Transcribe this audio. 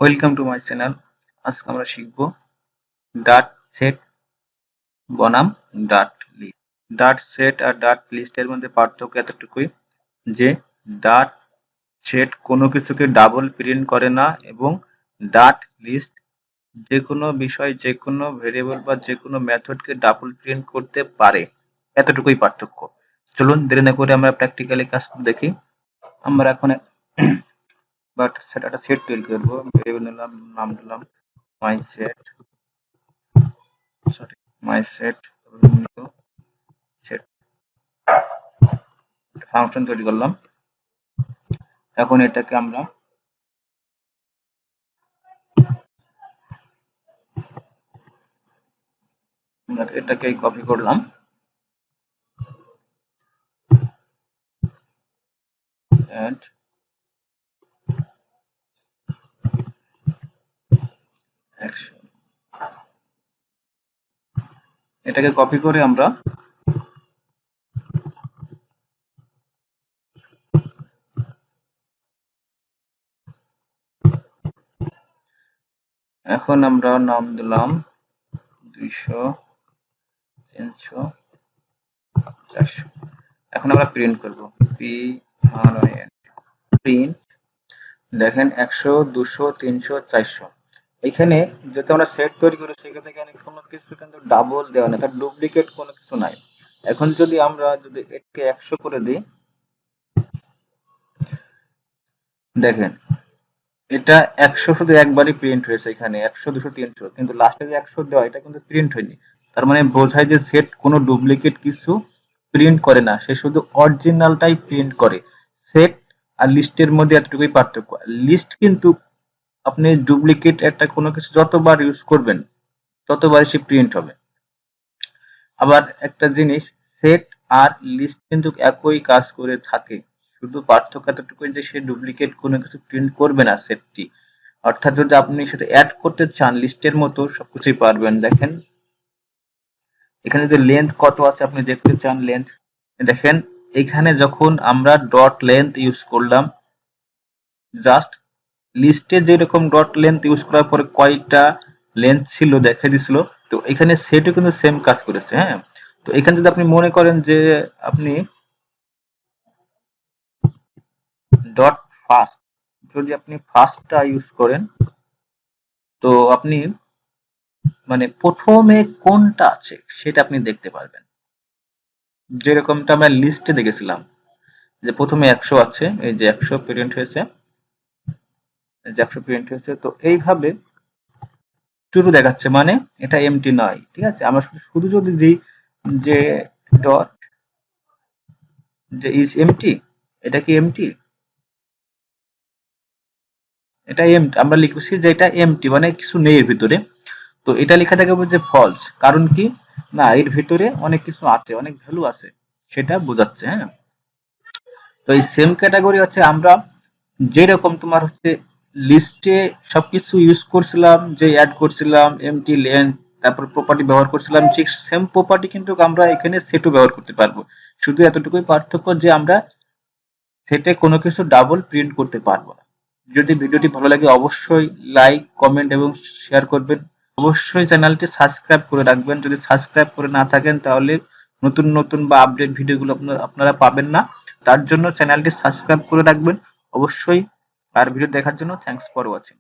Welcome to my channel. আজকে আমরা শিখব ডাট সেট বনাম ডাট লিস্ট। ডাট সেট আর ডাট লিস্টের মধ্যে পার্থক্য এতটুকুই যে ডাট সেট কোনো কিছুকে ডাবল প্রিন্ট করে না এবং ডাট লিস্ট যে কোনো বিষয় যে কোনো ভেরিয়েবল বা যে কোনো মেথডকে ডাবল প্রিন্ট করতে পারে। এতটুকুই পার্থক্য। চলুন দেরি না করে আমরা প্র্যাকটিক্যালি কাজ করে দেখি। আমরা এখন বাট সেট একটা সেট তৈরি করবো। ভেরিয়েবল নিলাম, নাম দিলাম my set, sorry my set set function তৈরি করলাম। এখন এটাকে আমরা এটাকে কপি করলাম, এন্ড অ্যাকশন। এটাকে কপি করে আমরা এখন আমরা নাম দিলাম 200 300 400। এখন আমরা প্রিন্ট করব প্রিন্ট। দেখেন 100 200 300 400। এখানে যেহেতু আমরা সেট তৈরি করি সেক্ষেত্রে এখানে কোনো কিছু কিন্তু ডাবল দেওয়া নেই, তার ডুপ্লিকেট কোনো কিছু নাই। এখন যদি আমরা এটাকে 100 করে দিই, দেখেন এটা 100 শুধু একবারই প্রিন্ট হয়েছে, এখানে 100 200 300, কিন্তু লাস্টে যে 100 দেওয়া এটা কিন্তু প্রিন্ট হয়নি। তার মানে বোঝায় যে সেট কোনো ডুপ্লিকেট কিছু প্রিন্ট করে না, সে শুধু অরিজিনালটাই প্রিন্ট করে। সেট আর লিস্টের মধ্যে এতটুকুই পার্থক্য। লিস্ট কিন্তু আপনি ডুপ্লিকেট একটা কোনো কিছু যতবার ইউজ করবেন ততবার সে প্রিন্ট হবে। আবার একটা জিনিস, সেট আর লিস্ট কিন্তু একই কাজ করে থাকে, শুধু পার্থক্য এতটুকুই যে সে ডুপ্লিকেট কোনো কিছু প্রিন্ট করবে না সেটটি। অর্থাৎ যদি আপনি সেটা অ্যাড করতে চান লিস্টের মতো সবকিছুই পারবেন। দেখেন এখানে যে লেন্থ কত আছে আপনি দেখতে চান, লেন্থ দেখেন এখানে যখন আমরা ডট লেন্থ ইউজ করলাম, জাস্ট লিস্টে যেরকম ডট লেন্থ ইউজ করার পরে কয়টা লেন্থ ছিল দেখে দিছিল, তো এখানে সেটও কিন্তু সেম কাজ করেছে। হ্যাঁ, তো এখানে যদি আপনি মনে করেন যে আপনি ডট ফার্স্ট, যদি আপনি ফার্স্টটা ইউজ করেন তো আপনি মানে প্রথমে কোনটা আছে সেটা আপনি দেখতে পারবেন। যেরকমটা আমরা লিস্টে দেখেছিলাম যে প্রথমে 100 আছে, এই যে 100 প্রিন্ট হয়েছে, এই যে 100 প্রিন্ট হয়েছে, তো এইভাবে শুরু দেখাচ্ছে মানে এটা এমটি নয়। ঠিক আছে, আমরা শুধু যদি দিই যে ডট যে ইজ এমটি, এটা কি এমটি, এটা এমটি, আমরা লিখছি যে এটা এমটি মানে কিছু নেই এর ভিতরে, তো এটা লেখা থাকবে যে ফলস। কারণ কি না, এর ভিতরে অনেক কিছু আছে, অনেক ভ্যালু আছে, সেটা বোঝাচ্ছে। হ্যাঁ, তো এই সেম ক্যাটাগরি হচ্ছে আমরা যেরকম তোমার হচ্ছে লিস্টে সবকিছু ইউজ করছিলাম, যে অ্যাড করছিলাম এমটি লেন্থ, তারপর প্রপার্টি ব্যবহার করছিলাম, ঠিক সেম প্রপার্টি কিন্তু আমরা এখানে সেটও ব্যবহার করতে পারবো। শুধু এতটুকুই পার্থক্য যে আমরা সেটে কোনো কিছু ডাবল প্রিন্ট করতে পারবো না। যদি ভিডিওটি ভালো লাগে অবশ্যই লাইক কমেন্ট এবং শেয়ার করবেন। অবশ্যই চ্যানেলটি সাবস্ক্রাইব করে রাখবেন। যদি সাবস্ক্রাইব করে না থাকেন তাহলে নতুন নতুন বা আপডেট ভিডিওগুলো আপনারা পাবেন না। তার জন্য চ্যানেলটি সাবস্ক্রাইব করে রাখবেন অবশ্যই। আর ভিডিও দেখার জন্য থ্যাঙ্কস ফর ওয়াচিং।